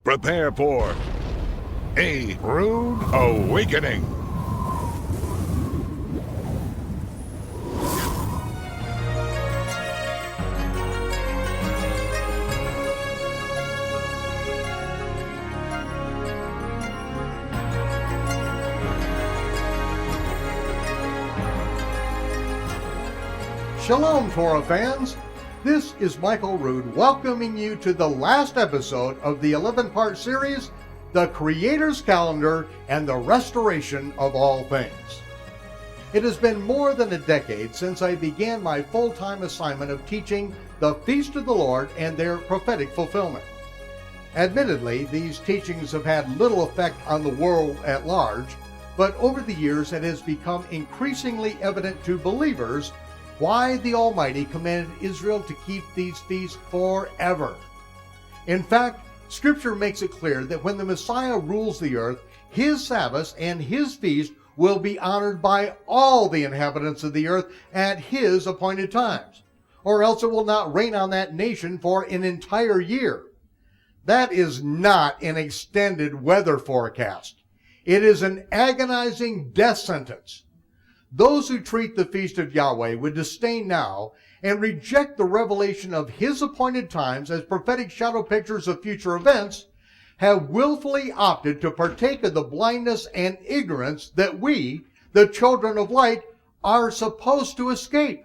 Prepare for a rude awakening. Shalom, Torah fans. This is Michael Rood welcoming you to the last episode of the 11-part series, The Creator's Calendar and the Restoration of All Things. It has been more than a decade since I began my full-time assignment of teaching the Feast of the Lord and their prophetic fulfillment. Admittedly, these teachings have had little effect on the world at large, but over the years it has become increasingly evident to believers why the Almighty commanded Israel to keep these feasts forever. In fact, Scripture makes it clear that when the Messiah rules the earth, his Sabbaths and his feast will be honored by all the inhabitants of the earth at his appointed times, or else it will not rain on that nation for an entire year. That is not an extended weather forecast. It is an agonizing death sentence. Those who treat the feast of Yahweh with disdain now and reject the revelation of his appointed times as prophetic shadow pictures of future events have willfully opted to partake of the blindness and ignorance that we, the children of light, are supposed to escape.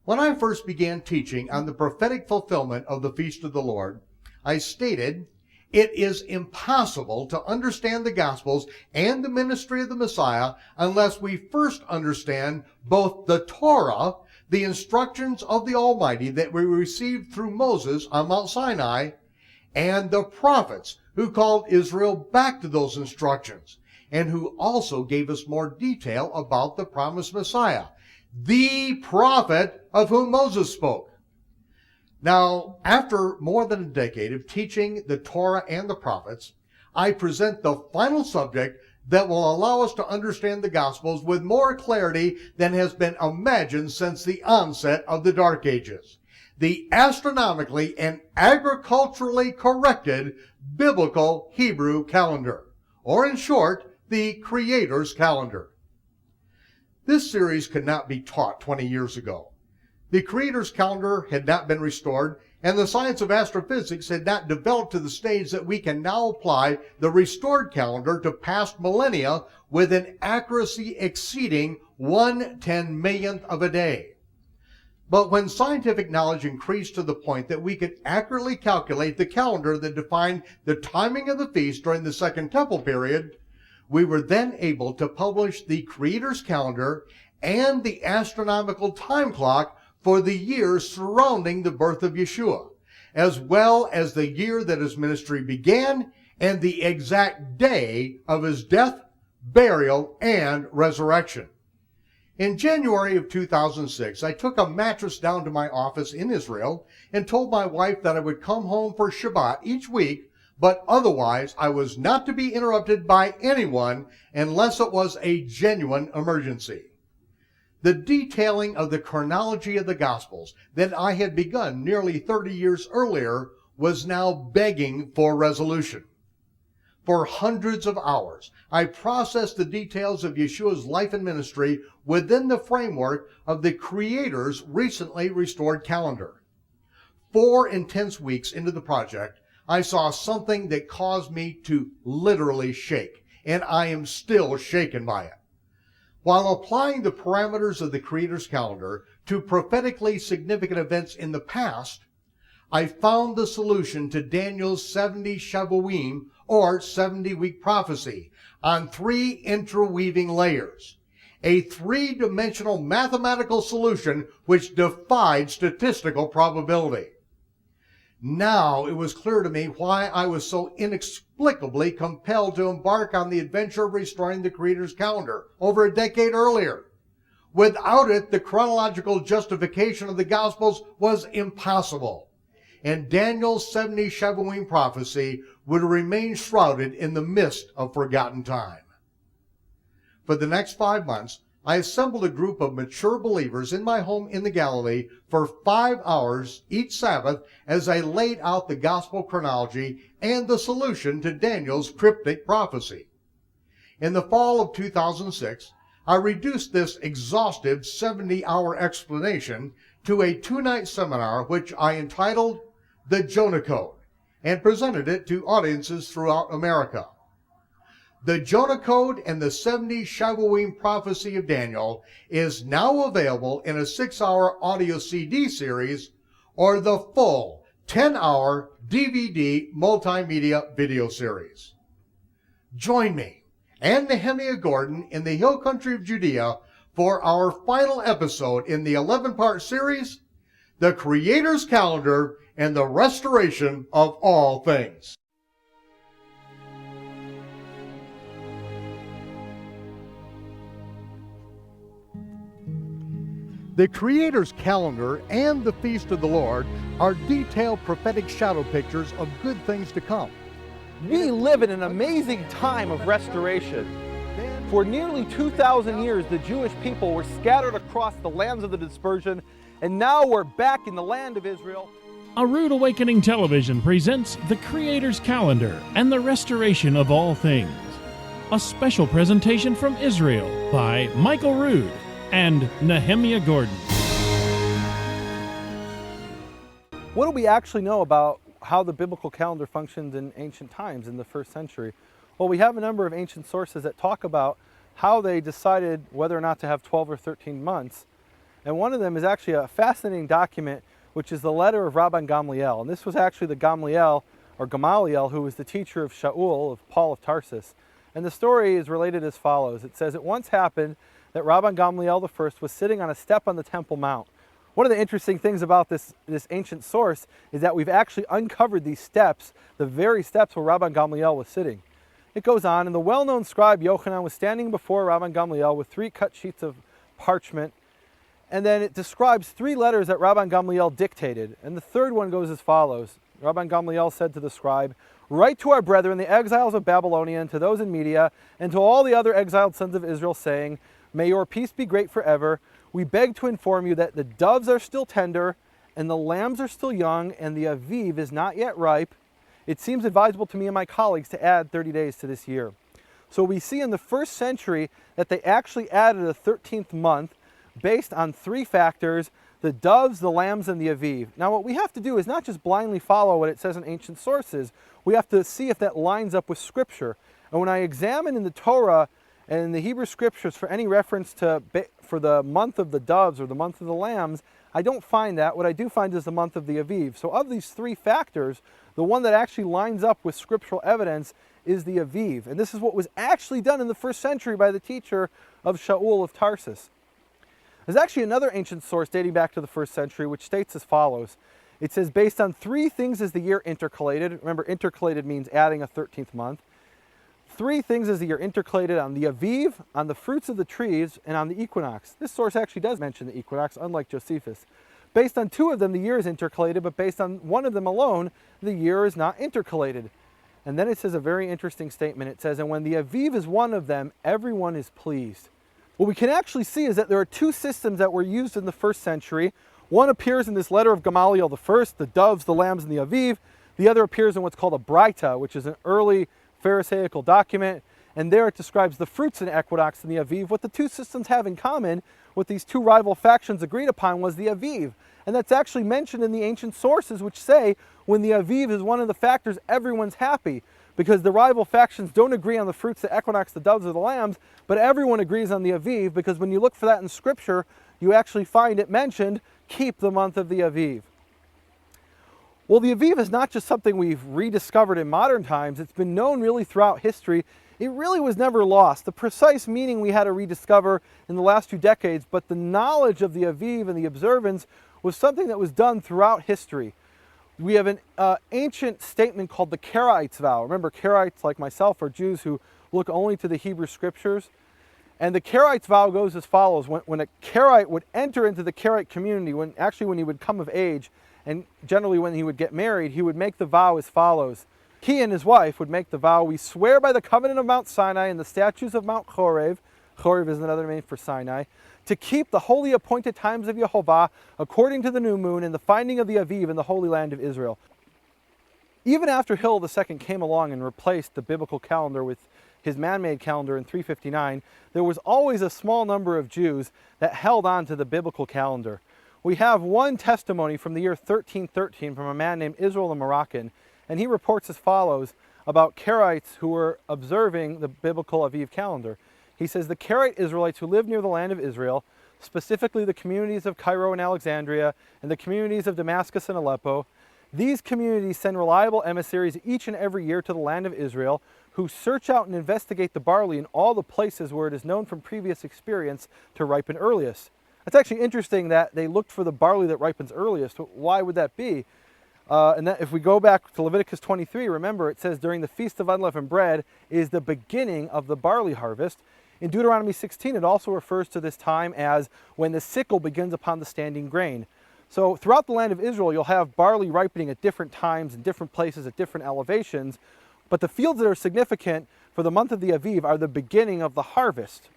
When I first began teaching on the prophetic fulfillment of the Feast of the Lord, I stated, it is impossible to understand the Gospels and the ministry of the Messiah unless we first understand both the Torah, the instructions of the Almighty that we received through Moses on Mount Sinai, and the prophets who called Israel back to those instructions, and who also gave us more detail about the promised Messiah, the prophet of whom Moses spoke. Now, after more than a decade of teaching the Torah and the prophets, I present the final subject that will allow us to understand the Gospels with more clarity than has been imagined since the onset of the Dark Ages: the astronomically and agriculturally corrected biblical Hebrew calendar, or in short, the Creator's Calendar. This series could not be taught 20 years ago. The Creator's Calendar had not been restored, and the science of astrophysics had not developed to the stage that we can now apply the restored calendar to past millennia with an accuracy exceeding 1/10,000,000th of a day. But when scientific knowledge increased to the point that we could accurately calculate the calendar that defined the timing of the feast during the Second Temple period, we were then able to publish the Creator's Calendar and the astronomical time clock for the years surrounding the birth of Yeshua, as well as the year that his ministry began and the exact day of his death, burial, and resurrection. In January of 2006, I took a mattress down to my office in Israel and told my wife that I would come home for Shabbat each week, but otherwise I was not to be interrupted by anyone unless it was a genuine emergency. The detailing of the chronology of the Gospels that I had begun nearly 30 years earlier was now begging for resolution. For hundreds of hours, I processed the details of Yeshua's life and ministry within the framework of the Creator's recently restored calendar. 4 intense weeks into the project, I saw something that caused me to literally shake, and I am still shaken by it. While applying the parameters of the Creator's Calendar to prophetically significant events in the past, I found the solution to Daniel's 70 Shavuim, or 70-week prophecy, on 3 interweaving layers. A 3-dimensional mathematical solution which defied statistical probability. Now it was clear to me why I was so inexplicably compelled to embark on the adventure of restoring the Creator's Calendar over a decade earlier. Without it, the chronological justification of the Gospels was impossible, and Daniel's 70 Shavuim prophecy would remain shrouded in the mist of forgotten time. For the next 5 months, I assembled a group of mature believers in my home in the Galilee for 5 hours each Sabbath as I laid out the gospel chronology and the solution to Daniel's cryptic prophecy. In the fall of 2006, I reduced this exhaustive 70-hour explanation to a 2-night seminar which I entitled The Jonah Code and presented it to audiences throughout America. The Jonah Code and the 70 Shavuot Prophecy of Daniel is now available in a 6-hour audio CD series or the full 10-hour DVD multimedia video series. Join me and Nehemiah Gordon in the hill country of Judea for our final episode in the 11-part series, The Creator's Calendar and the Restoration of All Things. The Creator's Calendar and the Feast of the Lord are detailed prophetic shadow pictures of good things to come. We live in an amazing time of restoration. For nearly 2,000 years, the Jewish people were scattered across the lands of the dispersion, and now we're back in the land of Israel. A Rude Awakening Television presents The Creator's Calendar and the Restoration of All Things. A special presentation from Israel by Michael Rood and Nehemiah Gordon. What do we actually know about how the biblical calendar functioned in ancient times in the first century? Well, we have a number of ancient sources that talk about how they decided whether or not to have 12 or 13 months. And one of them is actually a fascinating document, which is the letter of Rabban Gamliel. And this was actually the Gamliel, or Gamaliel, who was the teacher of Shaul, of Paul of Tarsus. And the story is related as follows. It says, it once happened that Rabban Gamliel I was sitting on a step on the Temple Mount. One of the interesting things about this ancient source is that we've actually uncovered these steps, the very steps where Rabban Gamliel was sitting. It goes on, and the well-known scribe Yochanan was standing before Rabban Gamliel with 3 cut sheets of parchment, and then it describes 3 letters that Rabban Gamliel dictated, and the third one goes as follows. Rabban Gamliel said to the scribe, "Write to our brethren, the exiles of Babylonia, and to those in Media, and to all the other exiled sons of Israel, saying, May your peace be great forever. We beg to inform you that the doves are still tender, and the lambs are still young, and the Aviv is not yet ripe. It seems advisable to me and my colleagues to add 30 days to this year." So we see in the first century that they actually added a 13th month based on 3 factors: the doves, the lambs, and the Aviv. Now what we have to do is not just blindly follow what it says in ancient sources. We have to see if that lines up with Scripture. And when I examine in the Torah and in the Hebrew Scriptures for any reference to for the month of the doves or the month of the lambs, I don't find that. What I do find is the month of the Aviv. So of these 3 factors, the one that actually lines up with scriptural evidence is the Aviv. And this is what was actually done in the first century by the teacher of Shaul of Tarsus. There's actually another ancient source dating back to the first century which states as follows. It says, based on 3 things is the year intercalated. Remember, intercalated means adding a 13th month. 3 things is the year intercalated: on the Aviv, on the fruits of the trees, and on the equinox. This source actually does mention the equinox, unlike Josephus. Based on 2 of them, the year is intercalated, but based on 1 of them alone, the year is not intercalated. And then it says a very interesting statement. It says, and when the Aviv is one of them, everyone is pleased. What we can actually see is that there are 2 systems that were used in the first century. One appears in this letter of Gamaliel I, the doves, the lambs, and the Aviv. The other appears in what's called a Braita, which is an early Pharisaical document, and there it describes the fruits in the equinox and the Aviv. What the 2 systems have in common, what these 2 rival factions agreed upon, was the Aviv. And that's actually mentioned in the ancient sources, which say when the Aviv is one of the factors, everyone's happy, because the rival factions don't agree on the fruits, the equinox, the doves, or the lambs, but everyone agrees on the Aviv, because when you look for that in Scripture, you actually find it mentioned, keep the month of the Aviv. Well, the Aviv is not just something we've rediscovered in modern times. It's been known really throughout history. It really was never lost. The precise meaning we had to rediscover in the last few decades, but the knowledge of the Aviv and the observance was something that was done throughout history. We have an ancient statement called the Karaites vow. Remember, Karaites, like myself, are Jews who look only to the Hebrew Scriptures. And the Karaites vow goes as follows. When a Karaite would enter into the Karaite community, when he would come of age, and generally when he would get married, he would make the vow as follows. He and his wife would make the vow, "We swear by the covenant of Mount Sinai and the statutes of Mount Chorev." Choriv is another name for Sinai, to keep the holy appointed times of Yehovah according to the new moon and the finding of the Aviv in the Holy Land of Israel. Even after Hillel II came along and replaced the biblical calendar with his man-made calendar in 359, there was always a small number of Jews that held on to the biblical calendar. We have one testimony from the year 1313 from a man named Israel the Moroccan, and he reports as follows about Karaites who were observing the biblical Aviv calendar. He says, the Karaite Israelites who lived near the land of Israel, specifically the communities of Cairo and Alexandria and the communities of Damascus and Aleppo, these communities send reliable emissaries each and every year to the land of Israel who search out and investigate the barley in all the places where it is known from previous experience to ripen earliest. It's actually interesting that they looked for the barley that ripens earliest. Why would that be? And that if we go back to Leviticus 23, remember it says during the Feast of Unleavened Bread is the beginning of the barley harvest. In Deuteronomy 16, it also refers to this time as when the sickle begins upon the standing grain. So throughout the land of Israel, you'll have barley ripening at different times in different places at different elevations. But the fields that are significant for the month of the Aviv are the beginning of the harvest.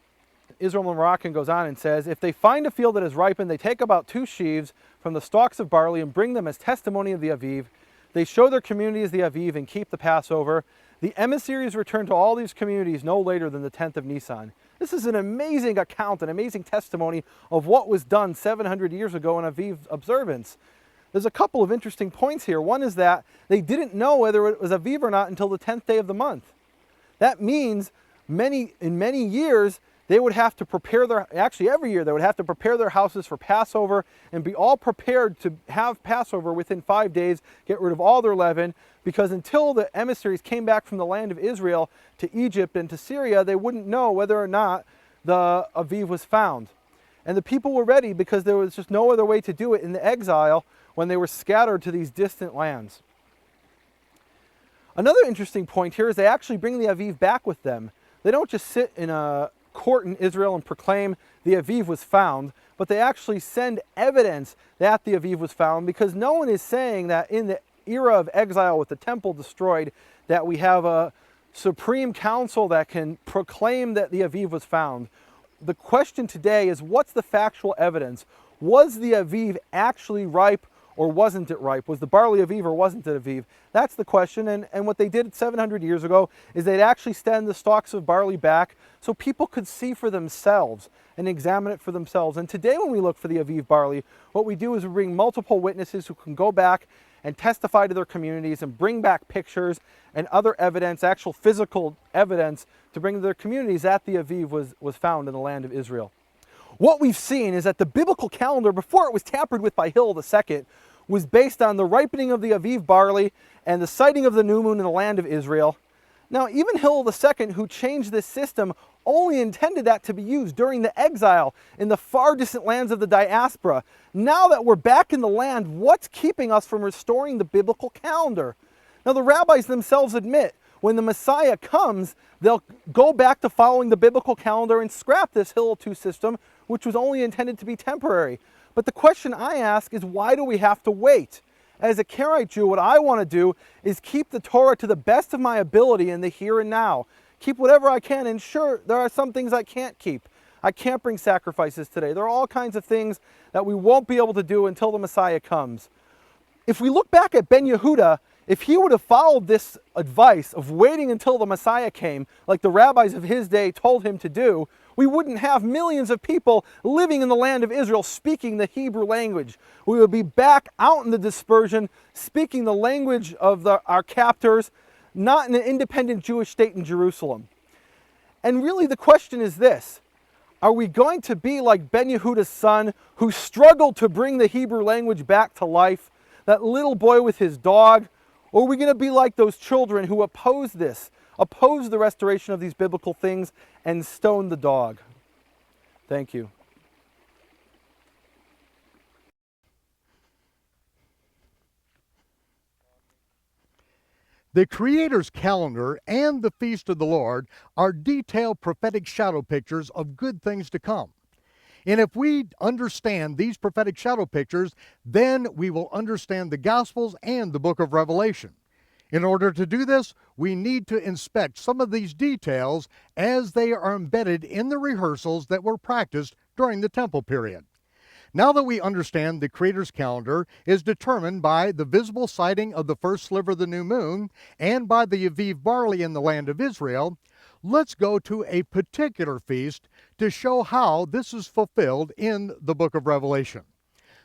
Israel the Moroccan goes on and says, if they find a field that is ripened, they take about 2 sheaves from the stalks of barley and bring them as testimony of the Aviv. They show their communities the Aviv and keep the Passover. The emissaries return to all these communities no later than the 10th of Nisan. This is an amazing account, an amazing testimony of what was done 700 years ago in Aviv observance. There's a couple of interesting points here. One is that they didn't know whether it was Aviv or not until the 10th day of the month. That means in many years, they would have to prepare every year, they would have to prepare their houses for Passover and be all prepared to have Passover within 5 days, get rid of all their leaven, because until the emissaries came back from the land of Israel to Egypt and to Syria, they wouldn't know whether or not the Aviv was found. And the people were ready because there was just no other way to do it in the exile when they were scattered to these distant lands. Another interesting point here is they actually bring the Aviv back with them. They don't just sit in a court in Israel and proclaim the Aviv was found, but they actually send evidence that the Aviv was found, because no one is saying that in the era of exile with the temple destroyed that we have a supreme council that can proclaim that the Aviv was found. The question today is, what's the factual evidence? Was the Aviv actually ripe or wasn't it ripe? Was the barley Aviv or wasn't it Aviv? That's the question, and what they did 700 years ago is they'd actually stand the stalks of barley back so people could see for themselves and examine it for themselves. And today when we look for the Aviv barley, what we do is we bring multiple witnesses who can go back and testify to their communities and bring back pictures and other evidence, actual physical evidence, to bring to their communities that the Aviv was found in the land of Israel. What we've seen is that the biblical calendar, before it was tampered with by Hillel II, was based on the ripening of the Aviv barley and the sighting of the new moon in the land of Israel. Now, even Hillel II, who changed this system, only intended that to be used during the exile in the far distant lands of the diaspora. Now that we're back in the land, what's keeping us from restoring the biblical calendar? Now, the rabbis themselves admit when the Messiah comes, they'll go back to following the biblical calendar and scrap this Hillel II system, which was only intended to be temporary. But the question I ask is, why do we have to wait? As a Karaite Jew, what I want to do is keep the Torah to the best of my ability in the here and now. Keep whatever I can, and sure, there are some things I can't keep. I can't bring sacrifices today. There are all kinds of things that we won't be able to do until the Messiah comes. If we look back at Ben Yehuda, if he would have followed this advice of waiting until the Messiah came, like the rabbis of his day told him to do, we wouldn't have millions of people living in the land of Israel speaking the Hebrew language. We would be back out in the dispersion, speaking the language of our captors, not in an independent Jewish state in Jerusalem. And really the question is this: are we going to be like Ben Yehuda's son, who struggled to bring the Hebrew language back to life, that little boy with his dog? Or are we going to be like those children who oppose this, oppose the restoration of these biblical things, and stone the dog? Thank you. The Creator's calendar and the Feast of the Lord are detailed prophetic shadow pictures of good things to come. And if we understand these prophetic shadow pictures, then we will understand the Gospels and the book of Revelation. In order to do this, we need to inspect some of these details as they are embedded in the rehearsals that were practiced during the temple period. Now that we understand the Creator's calendar is determined by the visible sighting of the first sliver of the new moon and by the Aviv barley in the land of Israel, let's go to a particular feast to show how this is fulfilled in the book of Revelation.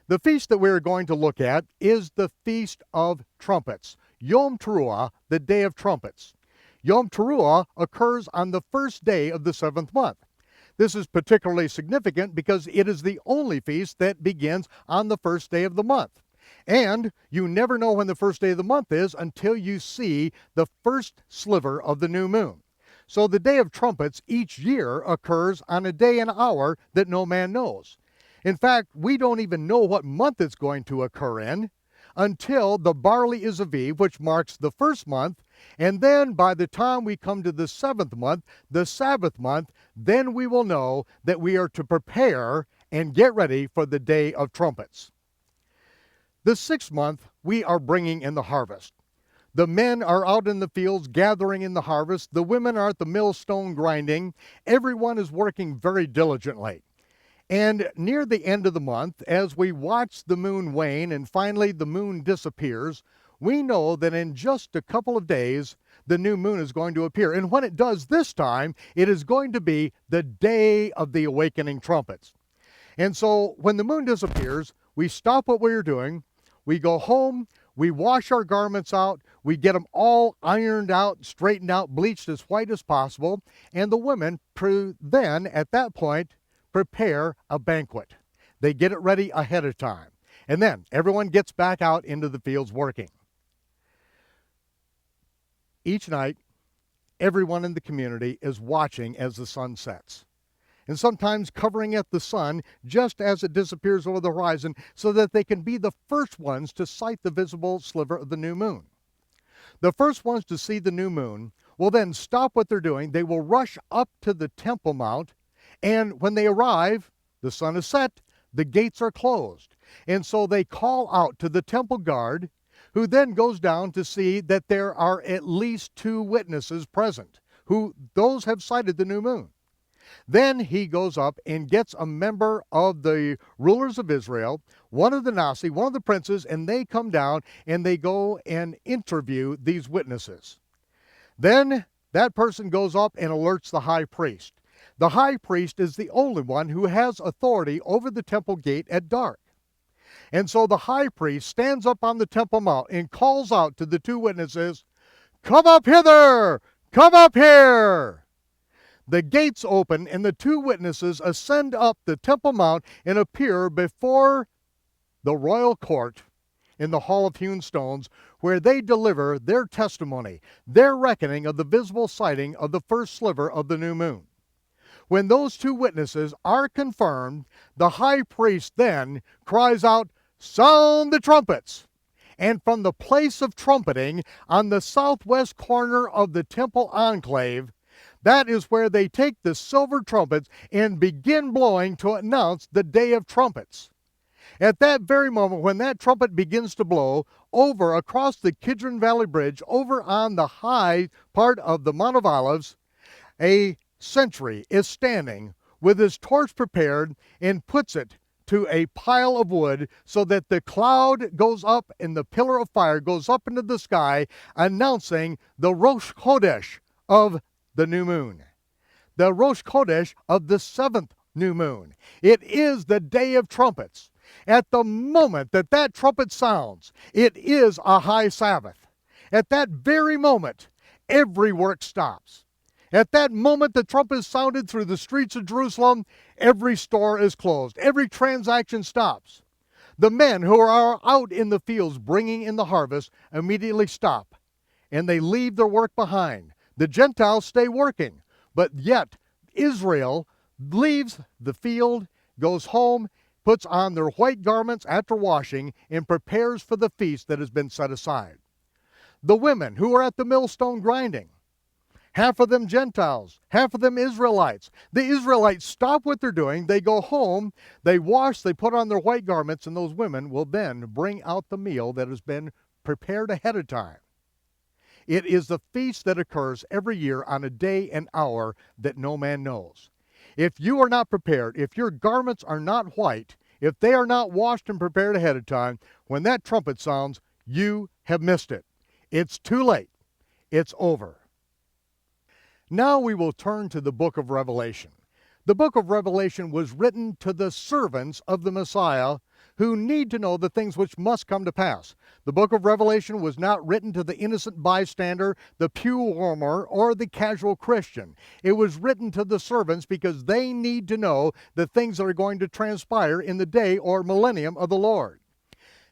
The feast that we're going to look at is the Feast of Trumpets, Yom Teruah, the Day of Trumpets. Yom Teruah occurs on the first day of the 7th month. This is particularly significant because it is the only feast that begins on the first day of the month. And you never know when the first day of the month is until you see the first sliver of the new moon. So the Day of Trumpets each year occurs on a day and hour that no man knows. In fact, we don't even know what month it's going to occur in until the barley is Aviv, which marks the first month, and then by the time we come to the 7th month, the Sabbath month, then we will know that we are to prepare and get ready for the Day of Trumpets. The 6th month, we are bringing in the harvest. The men are out in the fields gathering in the harvest. The women are at the millstone grinding. Everyone is working very diligently. And near the end of the month, as we watch the moon wane and finally the moon disappears, we know that in just a couple of days, the new moon is going to appear. And when it does this time, it is going to be the day of the awakening trumpets. And so when the moon disappears, we stop what we're doing, we go home, we wash our garments out, we get them all ironed out, straightened out, bleached as white as possible, and the women then, at that point, prepare a banquet. They get it ready ahead of time. And then everyone gets back out into the fields working. Each night, everyone in the community is watching as the sun sets, and sometimes covering at the sun just as it disappears over the horizon so that they can be the first ones to sight the visible sliver of the new moon. The first ones to see the new moon will then stop what they're doing. They will rush up to the Temple Mount, and when they arrive, the sun is set, the gates are closed. And so they call out to the temple guard, who then goes down to see that there are at least 2 witnesses present, who those have sighted the new moon. Then he goes up and gets a member of the rulers of Israel, one of the Nasi, one of the princes, and they come down and they go and interview these witnesses. Then that person goes up and alerts the high priest. The high priest is the only one who has authority over the temple gate at dark. And so the high priest stands up on the Temple Mount and calls out to the 2 witnesses, "Come up hither! Come up here!" The gates open and the 2 witnesses ascend up the Temple Mount and appear before the royal court in the Hall of Hewn Stones, where they deliver their testimony, their reckoning of the visible sighting of the first sliver of the new moon. When those 2 witnesses are confirmed, the high priest then cries out, "Sound the trumpets!" And from the place of trumpeting on the southwest corner of the temple enclave, that is where they take the silver trumpets and begin blowing to announce the Day of Trumpets. At that very moment, when that trumpet begins to blow, over across the Kidron Valley Bridge, over on the high part of the Mount of Olives, a sentry is standing with his torch prepared and puts it to a pile of wood so that the cloud goes up and the pillar of fire goes up into the sky, announcing the Rosh Chodesh of the new moon, the Rosh Chodesh of the 7th new moon. It is the Day of Trumpets. At the moment that that trumpet sounds, it is a high Sabbath. At that very moment, every work stops. At that moment the trumpet is sounded through the streets of Jerusalem, every store is closed, every transaction stops. The men who are out in the fields bringing in the harvest immediately stop, and they leave their work behind. The Gentiles stay working, but yet Israel leaves the field, goes home, puts on their white garments after washing, and prepares for the feast that has been set aside. The women who are at the millstone grinding, half of them Gentiles, half of them Israelites. The Israelites stop what they're doing, they go home, they wash, they put on their white garments, and those women will then bring out the meal that has been prepared ahead of time. It is the feast that occurs every year on a day and hour that no man knows. If you are not prepared, if your garments are not white, if they are not washed and prepared ahead of time, when that trumpet sounds, you have missed it. It's too late. It's over. Now we will turn to the book of Revelation. The book of Revelation was written to the servants of the Messiah who need to know the things which must come to pass. The book of Revelation was not written to the innocent bystander, the pew warmer, or the casual Christian. It was written to the servants because they need to know the things that are going to transpire in the day or millennium of the Lord.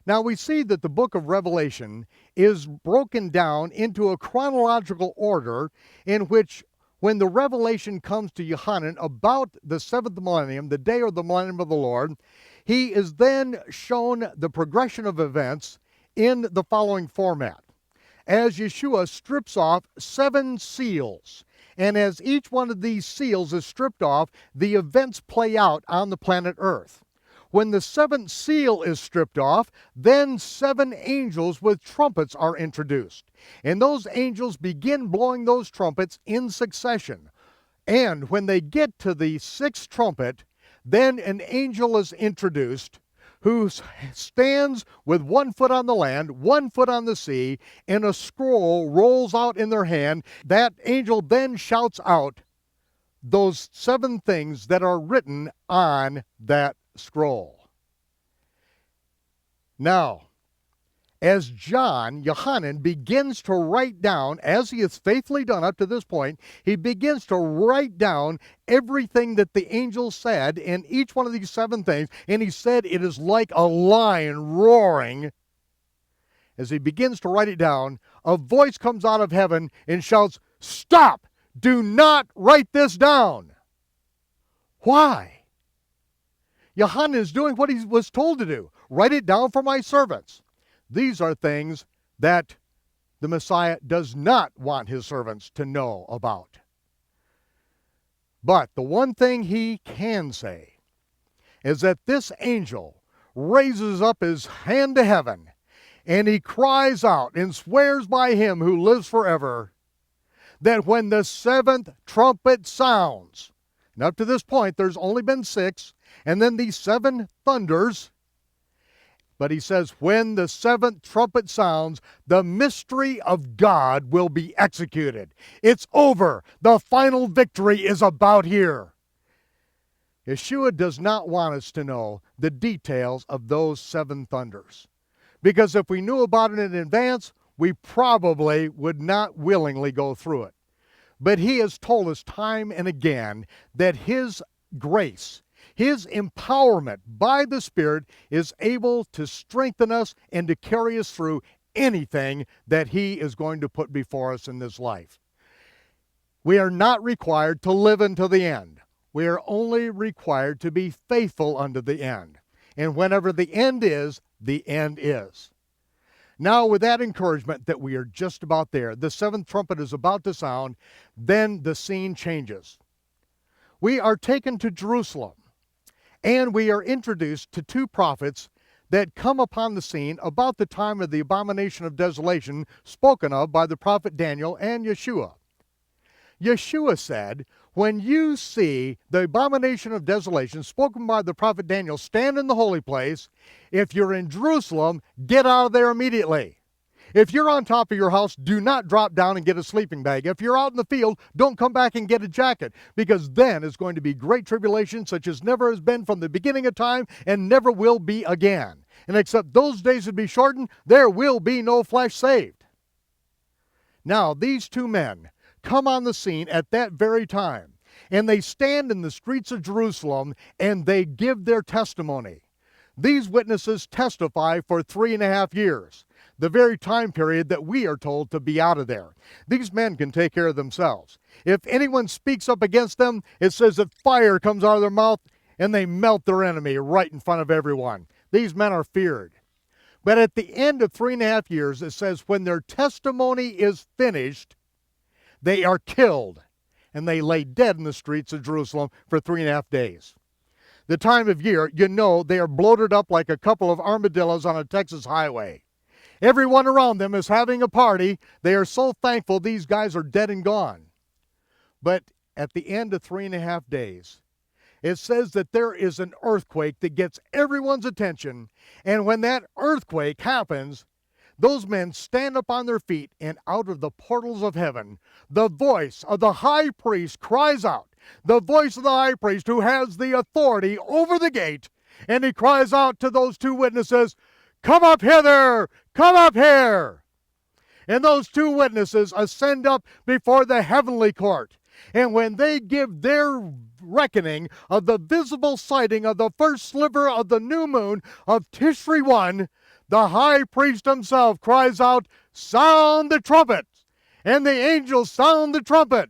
Now we see that the book of Revelation is broken down into a chronological order in which when the revelation comes to Yohanan about the seventh millennium, the day or the millennium of the Lord, he is then shown the progression of events in the following format. As Yeshua strips off 7 seals, and as each one of these seals is stripped off, the events play out on the planet Earth. When the 7th seal is stripped off, then 7 angels with trumpets are introduced. And those angels begin blowing those trumpets in succession. And when they get to the 6th trumpet, then an angel is introduced who stands with 1 foot on the land, 1 foot on the sea, and a scroll rolls out in their hand. That angel then shouts out those 7 things that are written on that scroll. Now, as Yohanan begins to write down, as he has faithfully done up to this point, he begins to write down everything that the angel said in each one of these 7 things, and he said it is like a lion roaring. As he begins to write it down, a voice comes out of heaven and shouts, "Stop! Do not write this down." Why? Yohanan is doing what he was told to do. Write it down for my servants. These are things that the Messiah does not want his servants to know about. But the one thing he can say is that this angel raises up his hand to heaven and he cries out and swears by him who lives forever that when the 7th trumpet sounds, and up to this point there's only been 6, and then these 7 thunders, but he says when the 7th trumpet sounds, the mystery of God will be executed. It's over. The final victory is about here. Yeshua does not want us to know the details of those 7 thunders, because if we knew about it in advance, we probably would not willingly go through it. But he has told us time and again that his grace, his empowerment by the Spirit is able to strengthen us and to carry us through anything that he is going to put before us in this life. We are not required to live until the end. We are only required to be faithful unto the end. And whenever the end is, the end is. Now, with that encouragement that we are just about there, the 7th trumpet is about to sound, then the scene changes. We are taken to Jerusalem, and we are introduced to 2 prophets that come upon the scene about the time of the abomination of desolation spoken of by the prophet Daniel and Yeshua. Yeshua said, when you see the abomination of desolation spoken by the prophet Daniel stand in the holy place, if you're in Jerusalem, get out of there immediately. If you're on top of your house, do not drop down and get a sleeping bag. If you're out in the field, don't come back and get a jacket, because then is going to be great tribulation such as never has been from the beginning of time and never will be again. And except those days would be shortened, there will be no flesh saved. Now, these 2 men come on the scene at that very time, and they stand in the streets of Jerusalem and they give their testimony. These witnesses testify for 3.5 years, the very time period that we are told to be out of there. These men can take care of themselves. If anyone speaks up against them, it says that fire comes out of their mouth and they melt their enemy right in front of everyone. These men are feared. But at the end of 3.5 years, it says when their testimony is finished, they are killed, and they lay dead in the streets of Jerusalem for 3.5 days. The time of year, you know, they are bloated up like a couple of armadillos on a Texas highway. Everyone around them is having a party. They are so thankful these guys are dead and gone. But at the end of 3.5 days, it says that there is an earthquake that gets everyone's attention. And when that earthquake happens, those men stand up on their feet, and out of the portals of heaven, the voice of the high priest cries out. The voice of the high priest who has the authority over the gate. And he cries out to those two witnesses, "Come up hither! Come up here!" And those two witnesses ascend up before the heavenly court. And when they give their reckoning of the visible sighting of the first sliver of the new moon of Tishri 1, the high priest himself cries out, "Sound the trumpet!" And the angels sound the trumpet.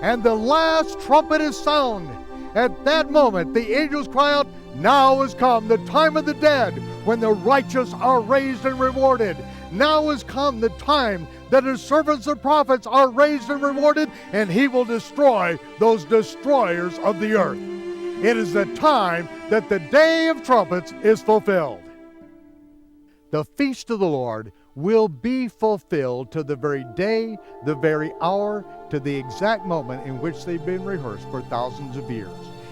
And the last trumpet is sound. At that moment, the angels cry out, "Now is come the time of the dead, when the righteous are raised and rewarded. Now is come the time that his servants the prophets are raised and rewarded, and he will destroy those destroyers of the earth." It is the time that the day of trumpets is fulfilled. The feast of the Lord will be fulfilled to the very day, the very hour, to the exact moment in which they've been rehearsed for thousands of years.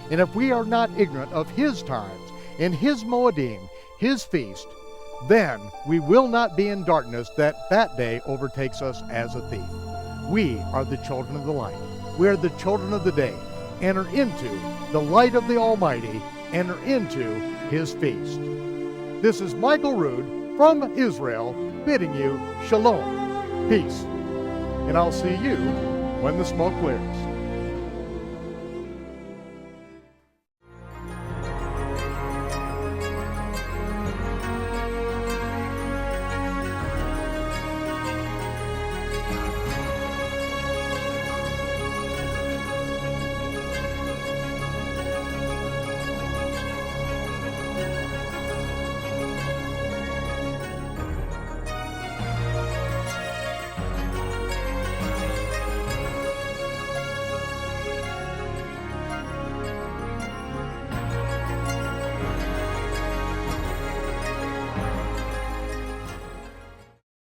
And if we are not ignorant of his times and his Moedim, his feast, then we will not be in darkness that day overtakes us as a thief. We are the children of the light. We are the children of the day. Enter into the light of the Almighty. Enter into his feast. This is Michael Rood from Israel bidding you shalom, peace. And I'll see you when the smoke clears.